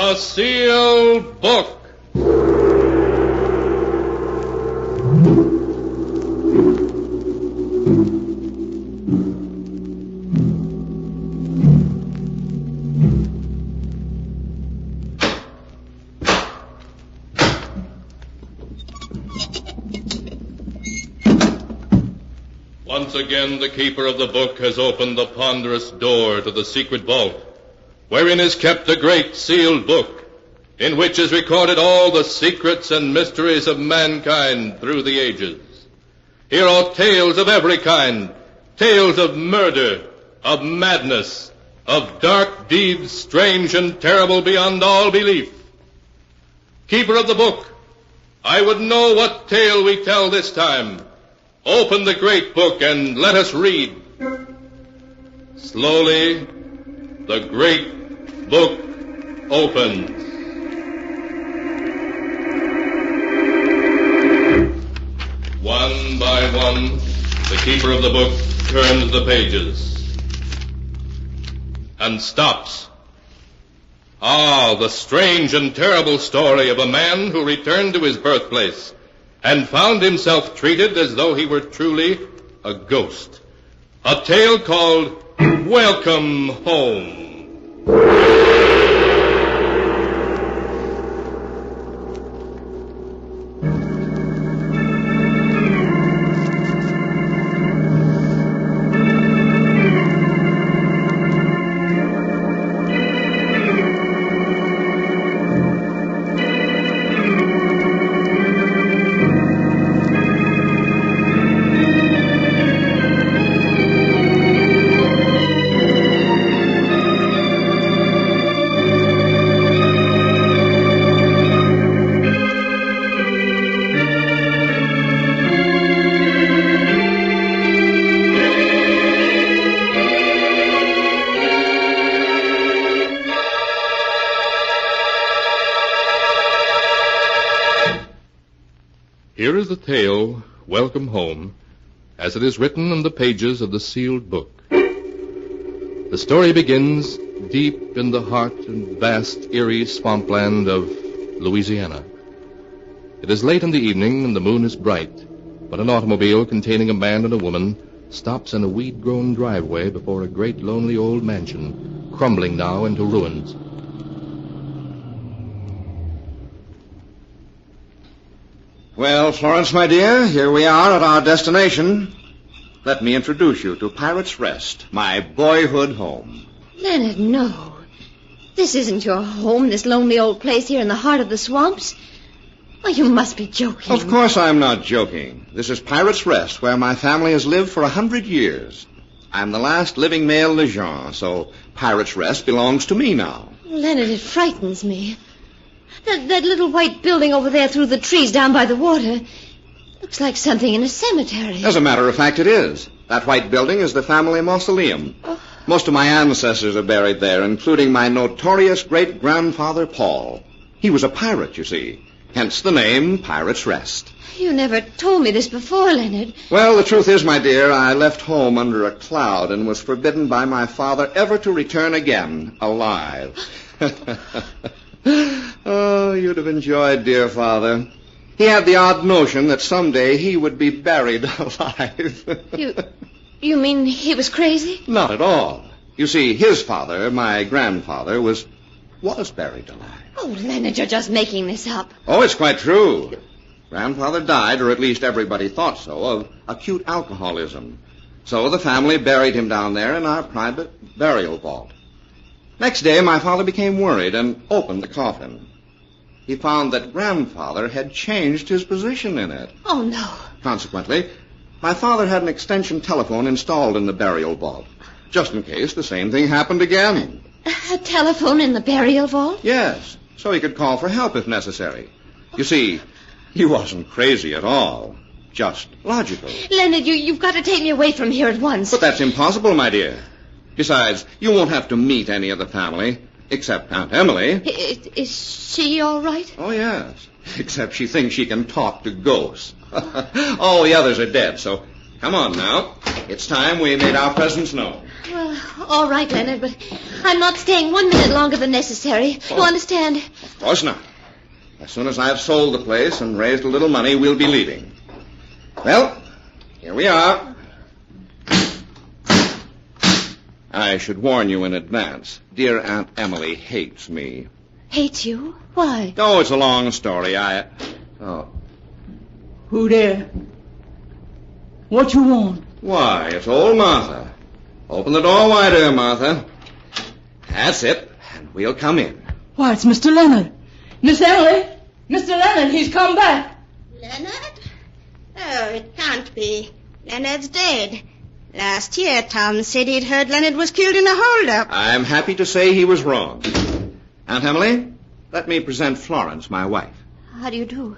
The Sealed Book. Once again, the keeper of the book has opened the ponderous door to the secret vault, wherein is kept the great sealed book, in which is recorded all the secrets and mysteries of mankind through the ages. Here are tales of every kind, tales of murder, of madness, of dark deeds strange and terrible beyond all belief. Keeper of the book, I would know what tale we tell this time. Open the great book and let us read. Slowly, the great book opens. One by one, the keeper of the book turns the pages and stops. Ah, the strange and terrible story of a man who returned to his birthplace and found himself treated as though he were truly a ghost. A tale called Welcome Home. Here is the tale, Welcome Home, as it is written in the pages of the sealed book. The story begins deep in the heart and vast, eerie swampland of Louisiana. It is late in the evening and the moon is bright when an automobile containing a man and a woman stops in a weed-grown driveway before a great lonely old mansion, crumbling now into ruins. Well, Florence, my dear, here we are at our destination. Let me introduce you to Pirate's Rest, my boyhood home. Leonard, no. This isn't your home, this lonely old place here in the heart of the swamps. Oh, you must be joking. Of course I'm not joking. This is Pirate's Rest, where my family has lived for 100 years. I'm the last living male Lejeune, so Pirate's Rest belongs to me now. Leonard, it frightens me. That little white building over there through the trees down by the water looks like something in a cemetery. As a matter of fact, it is. That white building is the family mausoleum. Oh. Most of my ancestors are buried there, including my notorious great-grandfather, Paul. He was a pirate, you see. Hence the name Pirate's Rest. You never told me this before, Leonard. Well, the truth is, my dear, I left home under a cloud and was forbidden by my father ever to return again alive. Oh, you'd have enjoyed dear father. He had the odd notion that someday he would be buried alive. You mean he was crazy? Not at all. You see, his father, my grandfather, was buried alive. Oh, Leonard, you're just making this up. Oh, it's quite true. Grandfather died, or at least everybody thought so, of acute alcoholism. So the family buried him down there in our private burial vault. Next day, my father became worried and opened the coffin. He found that Grandfather had changed his position in it. Oh, no. Consequently, my father had an extension telephone installed in the burial vault, just in case the same thing happened again. A telephone in the burial vault? Yes, so he could call for help if necessary. You see, he wasn't crazy at all, just logical. Leonard, you've got to take me away from here at once. But that's impossible, my dear. Besides, you won't have to meet any of the family, except Aunt Emily. Is she all right? Oh, yes, except she thinks she can talk to ghosts. All the others are dead, so come on now. It's time we made our presence known. Well, All right, Leonard, but I'm not staying 1 minute longer than necessary. Oh. You understand? Of course not. As soon as I've sold the place and raised a little money, we'll be leaving. Well, here we are. I should warn you in advance. Dear Aunt Emily hates me. Hates you? Why? Oh, it's a long story. Oh. Who there? What you want? Why, it's old Martha. Open the door wider, Martha. That's it, and we'll come in. Why, it's Mr. Leonard. Miss Emily! Mr. Leonard, he's come back. Leonard? Oh, it can't be. Leonard's dead. Last year, Tom said he'd heard Leonard was killed in a holdup. I'm happy to say he was wrong. Aunt Emily, let me present Florence, my wife. How do you do?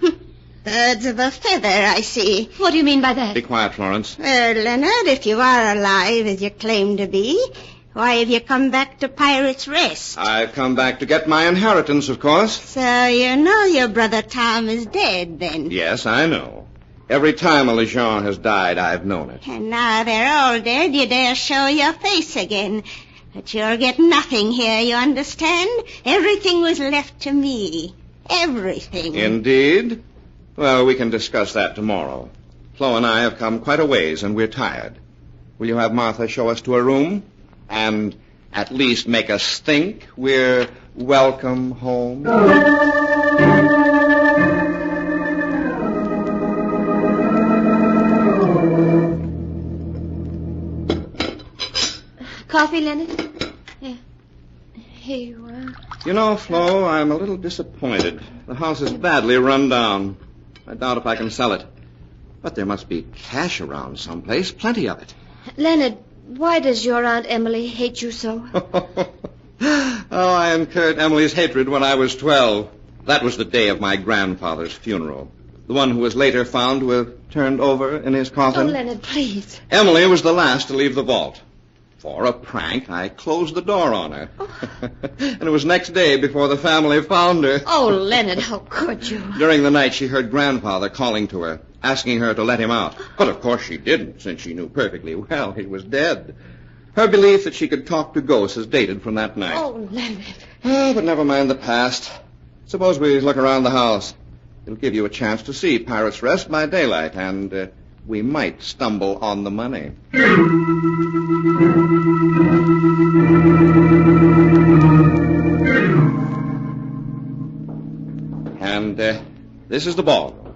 Birds of a feather, I see. What do you mean by that? Be quiet, Florence. Well, Leonard, if you are alive as you claim to be, why have you come back to Pirate's Rest? I've come back to get my inheritance, of course. So you know your brother Tom is dead, then? Yes, I know. Every time a Lejean has died, I've known it. And now they're all dead, you dare show your face again. But you'll get nothing here, you understand? Everything was left to me. Everything. Indeed? Well, we can discuss that tomorrow. Flo and I have come quite a ways, and we're tired. Will you have Martha show us to a room? And at least make us think we're welcome home? Coffee, Leonard? Yeah. Here you are. You know, Flo, I'm a little disappointed. The house is badly run down. I doubt if I can sell it. But there must be cash around someplace, plenty of it. Leonard, why does your Aunt Emily hate you so? Oh, I incurred Emily's hatred when I was 12. That was the day of my grandfather's funeral. The one who was later found to have turned over in his Oh, coffin. Leonard, please. Emily was the last to leave the vault. For a prank, I closed the door on her. And it was next day before the family found her. Oh, Leonard, how could you? During the night, she heard Grandfather calling to her, asking her to let him out. But of course she didn't, since she knew perfectly well he was dead. Her belief that she could talk to ghosts is dated from that night. Oh, Leonard. Oh, but never mind the past. Suppose we look around the house. It'll give you a chance to see Pirate's Rest by daylight, and we might stumble on the money. And this is the ballroom.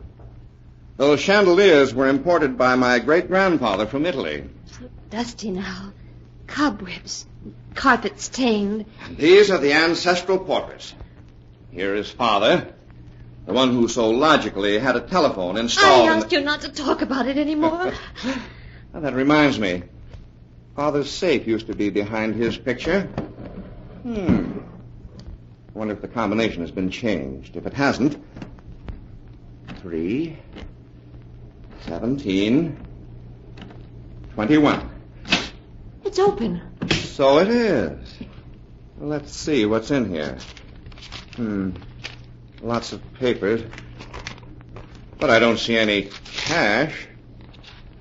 Those chandeliers were imported by my great-grandfather from Italy. So dusty now. Cobwebs. Carpet stained. And these are the ancestral portraits. Here is Father, the one who so logically had a telephone installed. I asked you not to talk about it anymore. Now, that reminds me. Father's safe used to be behind his picture. I wonder if the combination has been changed. If it hasn't, 3, 17, 21. It's open. So it is. Well, let's see what's in here. Lots of papers. But I don't see any cash.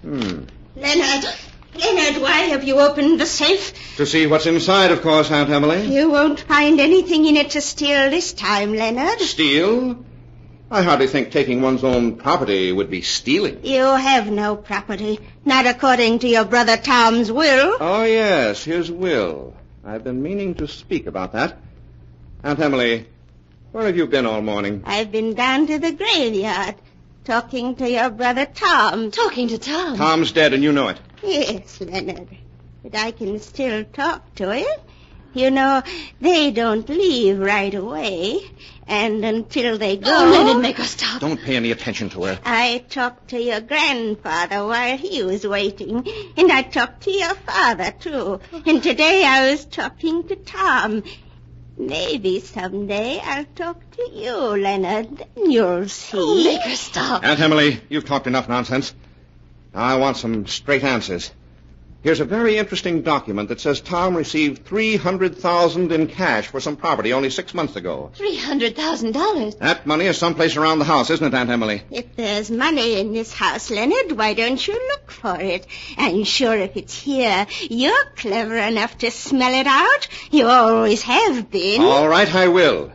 Leonard, why have you opened the safe? To see what's inside, of course, Aunt Emily. You won't find anything in it to steal this time, Leonard. Steal? I hardly think taking one's own property would be stealing. You have no property, not according to your brother Tom's will. Oh, yes, his will. I've been meaning to speak about that. Aunt Emily, where have you been all morning? I've been down to the graveyard, talking to your brother Tom. Talking to Tom. Tom's dead, and you know it. Yes, Leonard, but I can still talk to him. You know, they don't leave right away, and until they go... Oh, Leonard, make us stop. Don't pay any attention to her. I talked to your grandfather while he was waiting, and I talked to your father, too. And today I was talking to Tom. Maybe someday I'll talk to you, Leonard, then you'll see. Oh, make her stop. Aunt Emily, you've talked enough nonsense. Now I want some straight answers. Here's a very interesting document that says Tom received $300,000 in cash for some property only 6 months ago. $300,000. That money is someplace around the house, isn't it, Aunt Emily? If there's money in this house, Leonard, why don't you look for it. I'm sure if it's here, you're clever enough to smell it out. You always have been. All right, I will.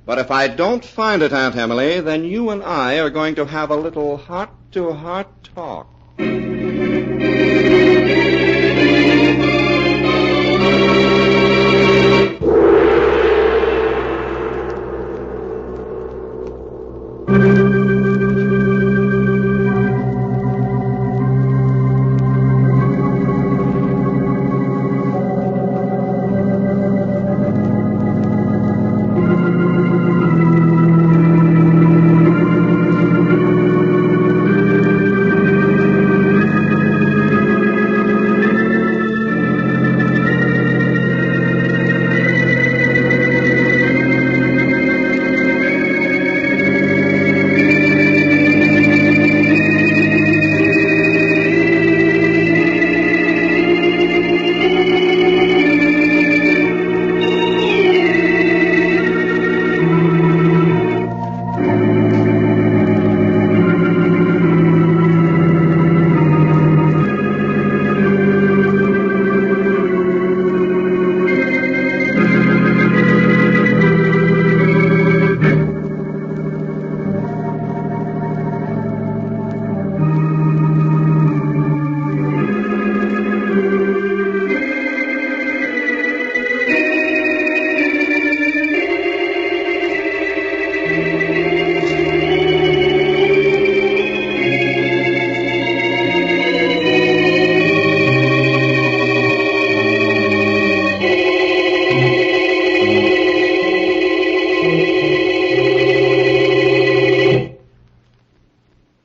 But if I don't find it, Aunt Emily, then you and I are going to have a little heart-to-heart talk.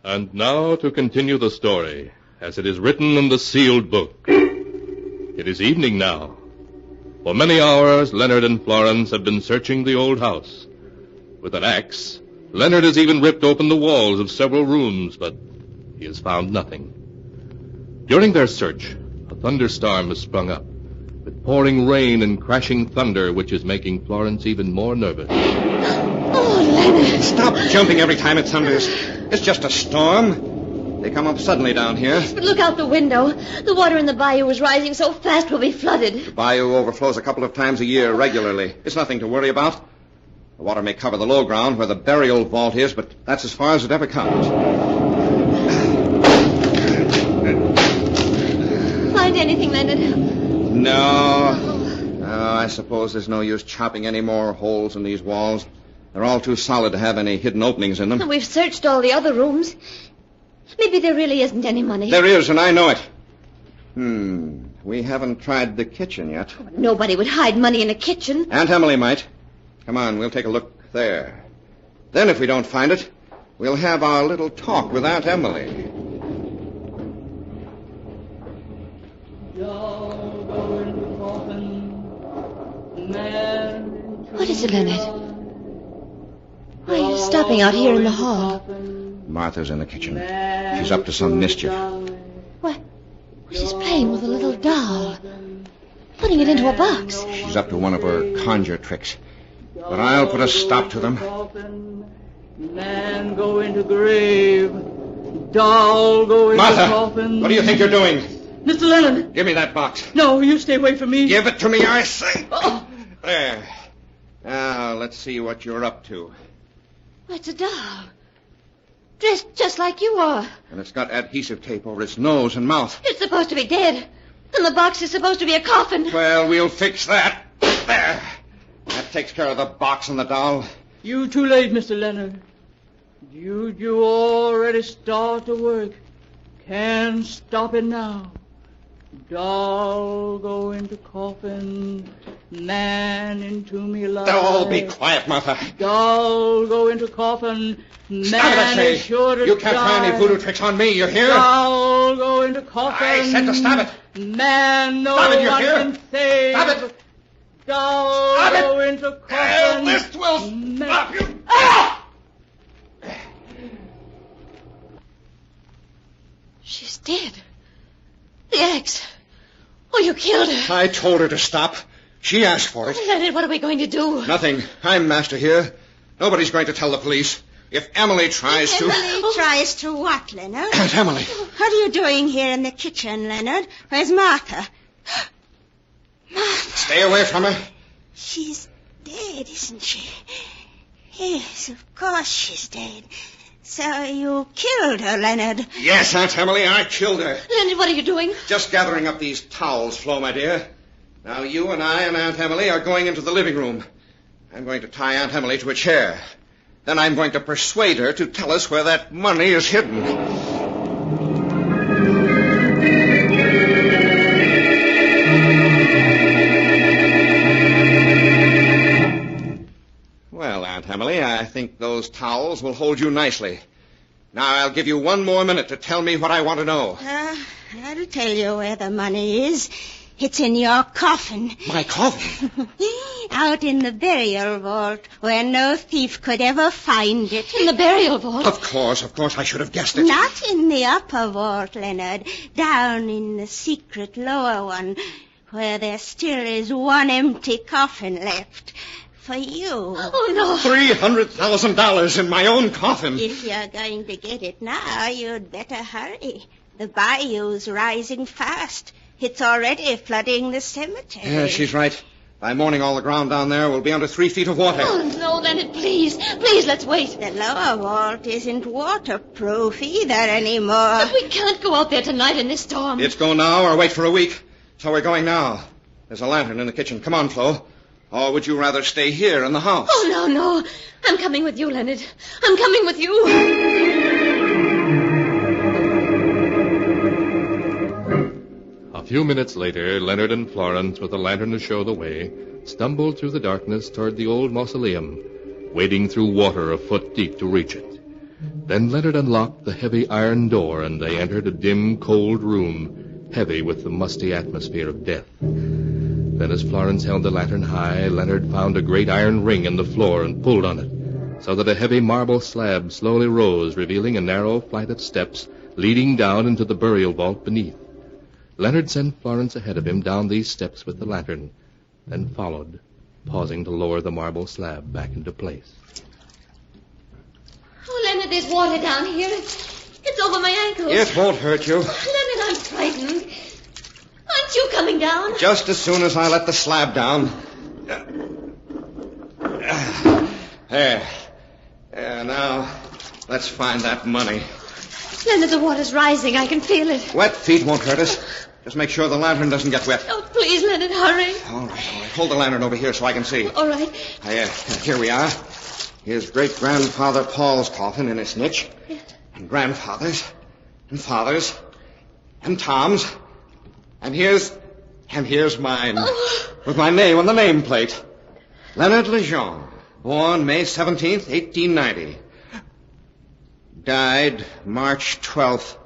And now to continue the story, as it is written in the sealed book. It is evening now. For many hours, Leonard and Florence have been searching the old house. With an axe, Leonard has even ripped open the walls of several rooms, but he has found nothing. During their search, a thunderstorm has sprung up, with pouring rain and crashing thunder, which is making Florence even more nervous. Oh, Leonard. Stop jumping every time it thunders. It's just a storm. They come up suddenly down here. But look out the window. The water in the bayou is rising so fast we'll be flooded. The bayou overflows a couple of times a year regularly. It's nothing to worry about. The water may cover the low ground where the burial vault is, but that's as far as it ever comes. Find anything, Leonard? No, I suppose there's no use chopping any more holes in these walls. They're all too solid to have any hidden openings in them. We've searched all the other rooms. Maybe there really isn't any money. There is, and I know it. We haven't tried the kitchen yet. Nobody would hide money in a kitchen. Aunt Emily might. Come on, we'll take a look there. Then if we don't find it, we'll have our little talk with Aunt Emily. What is it, Leonard? Why are you stopping out here in the hall? Martha's in the kitchen. She's up to some mischief. What? She's playing with a little doll. Putting it into a box. She's up to one of her conjure tricks. But I'll put a stop to them. Man go into grave. Doll go into Martha, coffin. what do you think you're doing? Mr. Lennon. Give me that box. No, you stay away from me. Give it to me, I say. Oh. There. Now, let's see what you're up to. It's a doll. Dressed just like you are. And it's got adhesive tape over its nose and mouth. It's supposed to be dead. And the box is supposed to be a coffin. Well, we'll fix that. There. That takes care of the box and the doll. You too late, Mr. Leonard. You already start to work. Can't stop it now. Doll go into coffin, man into me alive. Oh, be quiet, Martha. Doll go into coffin, man Stop it, I say. is sure to You can't try any die. voodoo tricks on me, you hear? Doll go into coffin. I said to stop it. Man no Stop it, you one hear? can save. Stop it. Doll Stop it. go into coffin. This will stop you. Ah! She's dead. The axe. Oh, you killed her. I told her to stop. She asked for it. Leonard, what are we going to do? Nothing. I'm master here. Nobody's going to tell the police. If Emily tries to... Emily tries to what, Leonard? Aunt Emily. What are you doing here in the kitchen, Leonard? Where's Martha? Martha. Stay away from her. She's dead, isn't she? Yes, of course she's dead. So you killed her, Leonard. Yes, Aunt Emily, I killed her. Leonard, what are you doing? Just gathering up these towels, Flo, my dear. Now you and I and Aunt Emily are going into the living room. I'm going to tie Aunt Emily to a chair. Then I'm going to persuade her to tell us where that money is hidden. Well, Aunt Emily, I think those towels will hold you nicely. Now, I'll give you 1 more minute to tell me what I want to know. I'll tell you where the money is. It's in your coffin. My coffin? Out in the burial vault, where no thief could ever find it. In the burial vault? Of course, I should have guessed it. Not in the upper vault, Leonard. Down in the secret lower one, where there still is one empty coffin left. For you. Oh, no. $300,000 in my own coffin. If you're going to get it now, you'd better hurry. The bayou's rising fast. It's already flooding the cemetery. Yeah, she's right. By morning, all the ground down there will be under 3 feet of water. Oh, no, Leonard, please. Please, let's wait. The lower vault isn't waterproof either anymore. But we can't go out there tonight in this storm. It's go now or wait for a week. So we're going now. There's a lantern in the kitchen. Come on, Flo. Or would you rather stay here in the house? Oh, no. I'm coming with you, Leonard. I'm coming with you. A few minutes later, Leonard and Florence, with a lantern to show the way, stumbled through the darkness toward the old mausoleum, wading through water a foot deep to reach it. Then Leonard unlocked the heavy iron door, and they entered a dim, cold room, heavy with the musty atmosphere of death. Then as Florence held the lantern high, Leonard found a great iron ring in the floor and pulled on it, so that a heavy marble slab slowly rose, revealing a narrow flight of steps leading down into the burial vault beneath. Leonard sent Florence ahead of him down these steps with the lantern, then followed, pausing to lower the marble slab back into place. Oh, Leonard, there's water down here. It's over my ankles. It won't hurt you. Leonard, I'm frightened. Aren't you coming down? Just as soon as I let the slab down. There. Now, let's find that money. Leonard, the water's rising. I can feel it. Wet feet won't hurt us. Just make sure the lantern doesn't get wet. Oh, please, Leonard, hurry. All right. Hold the lantern over here so I can see. All right. Here we are. Here's great-grandfather Paul's coffin in its niche. Yes. And grandfather's. And father's. And Tom's. And here's mine. Oh. With my name on the nameplate. Leonard Lejeune. Born May 17th, 1890. Died March 12th,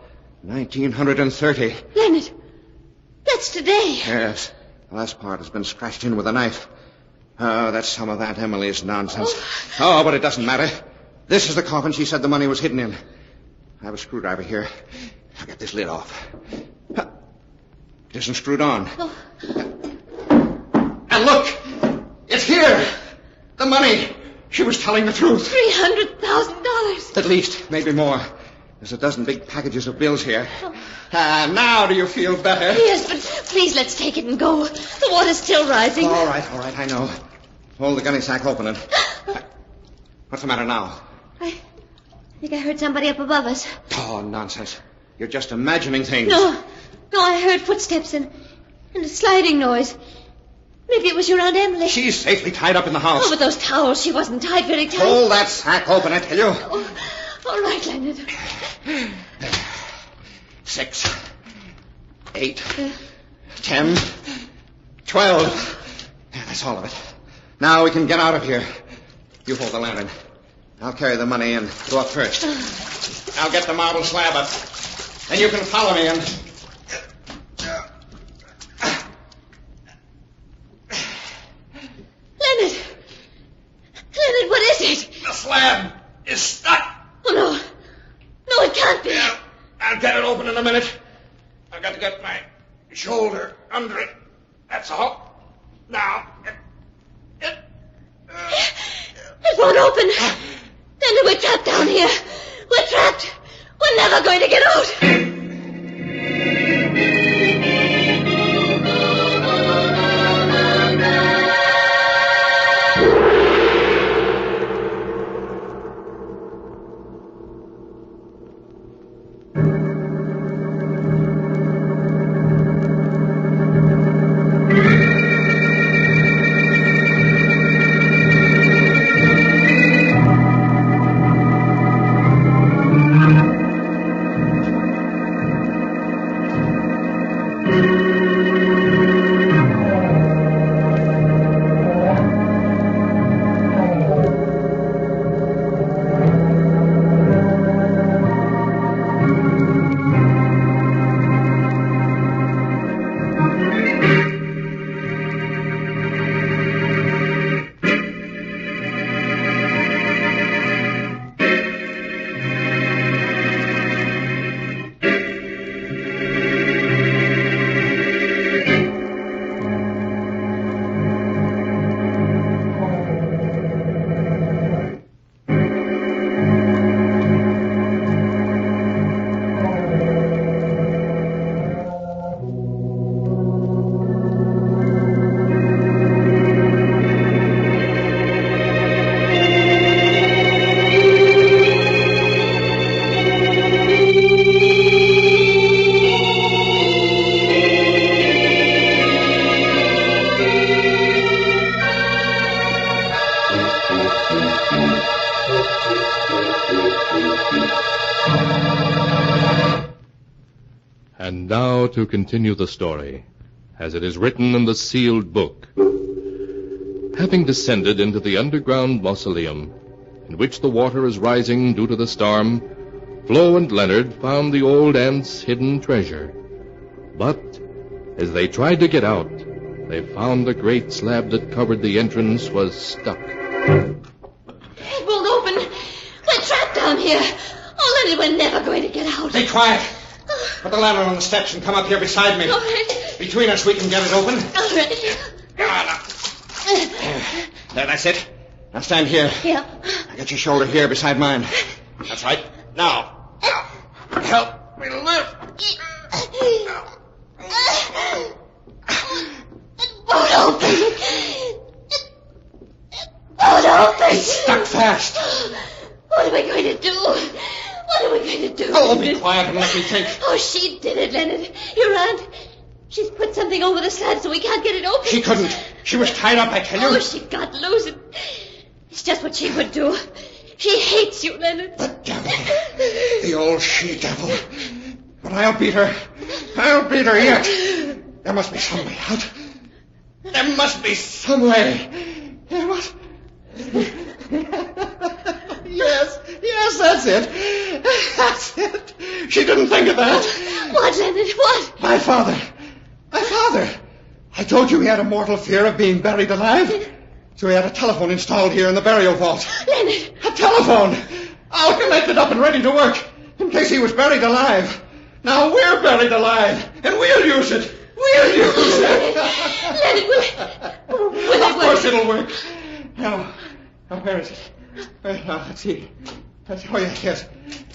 1930. Leonard, that's today. Yes. The last part has been scratched in with a knife. Oh, that's some of Aunt Emily's nonsense. Oh, but it doesn't matter. This is the coffin she said the money was hidden in. I have a screwdriver here. I'll get this lid off. It isn't screwed on. Oh. And look! It's here! The money! She was telling the truth. $300,000. At least, maybe more. There's a dozen big packages of bills here. Now do you feel better? Yes, but please let's take it and go. The water's still rising. All right, I know. Hold the gunny sack open and... What's the matter now? I think I heard somebody up above us. Oh, nonsense. You're just imagining things. No, I heard footsteps and a sliding noise. Maybe it was your Aunt Emily. She's safely tied up in the house. Oh, but those towels, she wasn't tied very tight. Hold that sack open, I tell you. Oh, all right, Leonard. 6, 8, 10, 12. That's all of it. Now we can get out of here. You hold the lantern. I'll carry the money and go up first. I'll get the marble slab up. And you can follow me and... Leonard, what is it? The slab is stuck. Oh, no. No, it can't be. Yeah, I'll get it open in a minute. I've got to get my shoulder under it. That's all. Now, It won't open. Leonard, we're trapped down here. We're trapped. We're never going to get out. And now to continue the story, as it is written in the sealed book. Having descended into the underground mausoleum, in which the water is rising due to the storm, Flo and Leonard found the old aunt's hidden treasure. But as they tried to get out, they found the great slab that covered the entrance was stuck. It won't open. We're trapped down here. Oh, Leonard, we're never going to get out. Be quiet. Put the lantern on the steps and come up here beside me. All right. Between us, we can get it open. All right. Come on up. There, that's it. Now stand here. Yeah. Now get your shoulder here beside mine. That's right. Now. Help me lift. It won't open. It won't open. It's stuck fast. What are we going to do? What are we going to do? Oh, be quiet and let me think. Oh, she did it, Leonard. Your aunt. She's put something over the slab so we can't get it open. She couldn't. She was tied up, I tell you. Oh, she got loose. It's just what she would do. She hates you, Leonard. The devil. The old she-devil. But I'll beat her. I'll beat her yet. There must be some way out. There must be some way. There must... Yes, that's it. That's it. She didn't think of that. What, Leonard? What? My father. I told you he had a mortal fear of being buried alive. So he had a telephone installed here in the burial vault. Leonard. A telephone. All connected up and ready to work in case he was buried alive. Now we're buried alive, and we'll use it. We'll use it. Leonard, will it Of course work? it'll work. Now, where is it? Now, let's see. Oh, yes.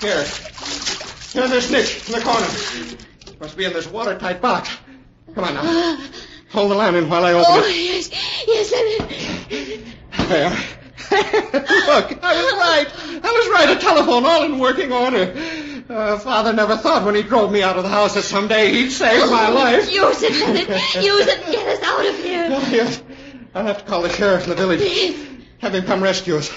Here. Here's this niche in the corner. It must be in this watertight box. Come on now. Hold the lantern while I open it. Yes, Leonard. There. Look, I was right. A telephone all in working order. Father never thought when he drove me out of the house that someday he'd save my life. Use it, Leonard. Use it and get us out of here. Oh, yes. I'll have to call the sheriff in the village. Have him come rescue us.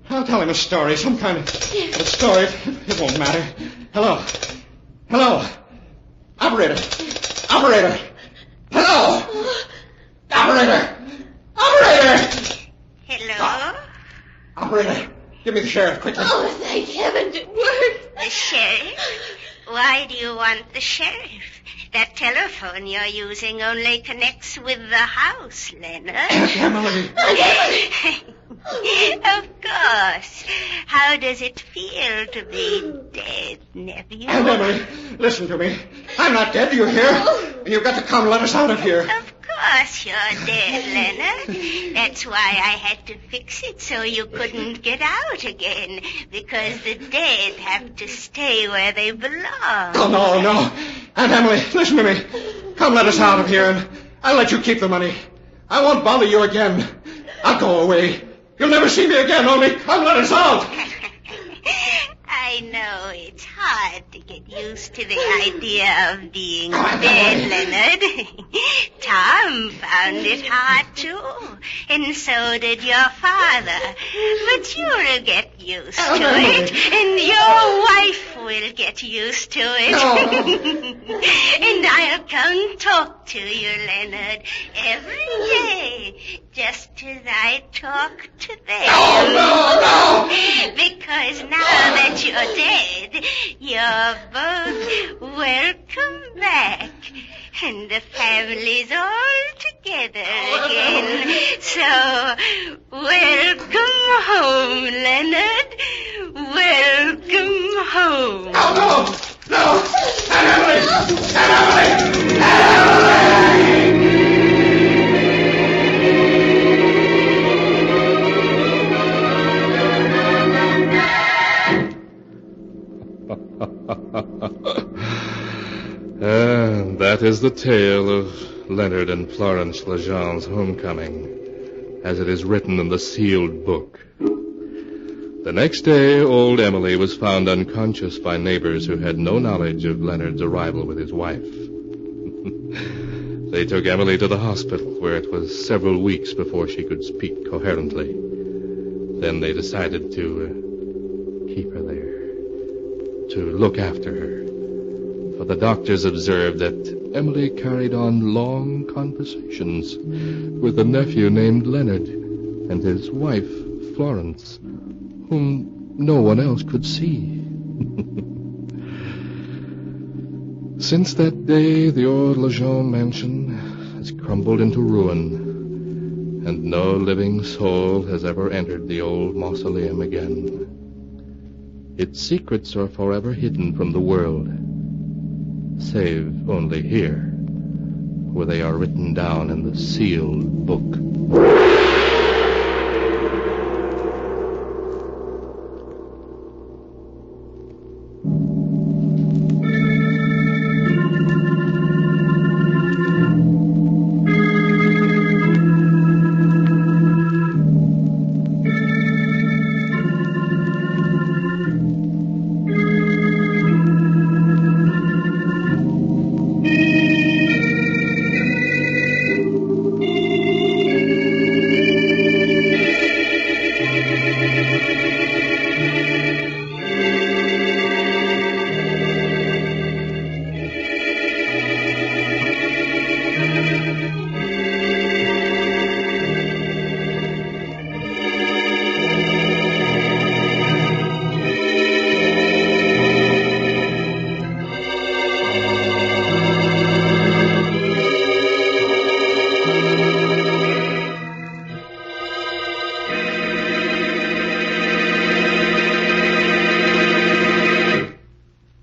I'll tell him a story, some kind of a story. It won't matter. Hello. Operator. Hello. Operator. Hello? Operator, give me the sheriff, quickly. Oh, thank heaven it worked. The sheriff? Why do you want the sheriff? That telephone you're using only connects with the house, Leonard. Emily. Of course. How does it feel to be dead, nephew? Emily, listen to me. I'm not dead, do you hear? And you've got to come let us out of here. Of course you're dead, Leonard. That's why I had to fix it so you couldn't get out again. Because the dead have to stay where they belong. Oh, no. Aunt Emily, listen to me. Come let us out of here, and I'll let you keep the money. I won't bother you again. I'll go away. You'll never see me again, only come let us out. I know it's hard to get used to the idea of being dead, Leonard. Tom found it hard, too. And so did your father. But you'll get used to it. And your wife will get used to it. And I'll come talk to you, Leonard, every day. Just as I talk to them. No! Because now that you're dead, you're both welcome back. And the family's all together again. So, welcome home, Leonard. Welcome home. No! Emily! That is the tale of Leonard and Florence Lejean's homecoming, as it is written in the sealed book. The next day, old Emily was found unconscious by neighbors who had no knowledge of Leonard's arrival with his wife. They took Emily to the hospital, where it was several weeks before she could speak coherently. Then they decided to keep her there, to look after her. For the doctors observed that Emily carried on long conversations with a nephew named Leonard and his wife, Florence, whom no one else could see. Since that day, the old Lejean mansion has crumbled into ruin, and no living soul has ever entered the old mausoleum again. Its secrets are forever hidden from the world, save only here, where they are written down in the sealed book.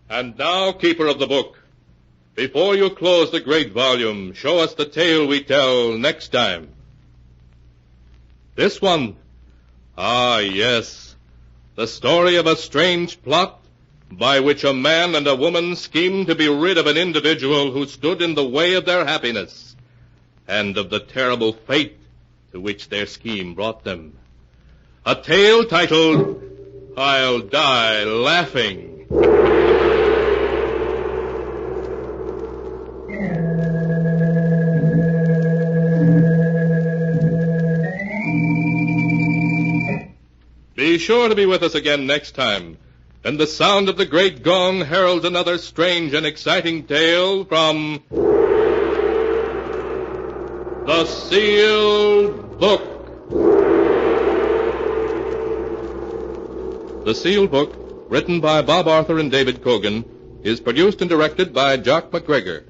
And now, keeper of the book, before you close the great volume, show us the tale we tell next time. This one. Ah, yes. The story of a strange plot by which a man and a woman schemed to be rid of an individual who stood in the way of their happiness, and of the terrible fate to which their scheme brought them. A tale titled, I'll Die Laughing. Be sure to be with us again next time, and the sound of the great gong heralds another strange and exciting tale from The Sealed Book. The Sealed Book, written by Bob Arthur and David Cogan, is produced and directed by Jock MacGregor.